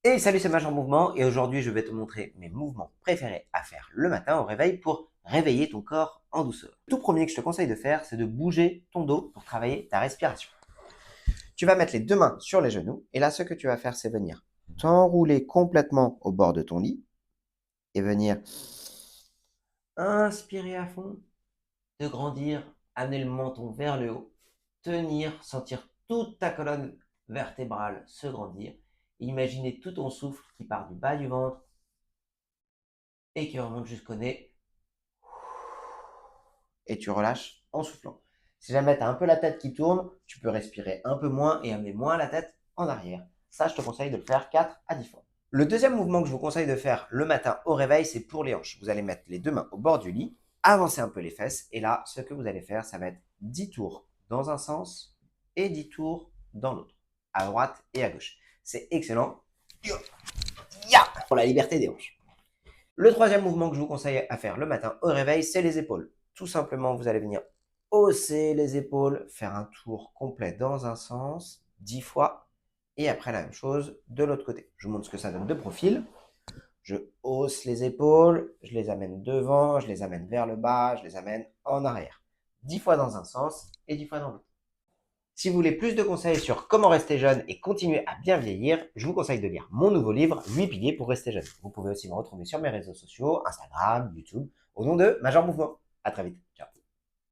Et salut, c'est Major Mouvement et aujourd'hui je vais te montrer mes mouvements préférés à faire le matin au réveil pour réveiller ton corps en douceur. Le tout premier que je te conseille de faire, c'est de bouger ton dos pour travailler ta respiration. Tu vas mettre les deux mains sur les genoux et là ce que tu vas faire, c'est venir t'enrouler complètement au bord de ton lit et venir inspirer à fond, te grandir, amener le menton vers le haut, tenir, sentir toute ta colonne vertébrale se grandir. Imaginer tout ton souffle qui part du bas du ventre et qui remonte jusqu'au nez. Et tu relâches en soufflant. Si jamais tu as un peu la tête qui tourne, tu peux respirer un peu moins et amener moins la tête en arrière. Ça, je te conseille de le faire 4 à 10 fois. Le deuxième mouvement que je vous conseille de faire le matin au réveil, c'est pour les hanches. Vous allez mettre les deux mains au bord du lit, avancer un peu les fesses, et là, ce que vous allez faire, ça va être 10 tours dans un sens et 10 tours dans l'autre, à droite et à gauche. C'est excellent pour la liberté des hanches. Le troisième mouvement que je vous conseille à faire le matin au réveil, c'est les épaules. Tout simplement, vous allez venir hausser les épaules, faire un tour complet dans un sens, 10 fois, et après la même chose de l'autre côté. Je vous montre ce que ça donne de profil. Je hausse les épaules, je les amène devant, je les amène vers le bas, je les amène en arrière. 10 fois dans un sens et 10 fois dans l'autre. Si vous voulez plus de conseils sur comment rester jeune et continuer à bien vieillir, je vous conseille de lire mon nouveau livre 8 piliers pour rester jeune. Vous pouvez aussi me retrouver sur mes réseaux sociaux, Instagram, YouTube, au nom de Major Mouvement. À très vite.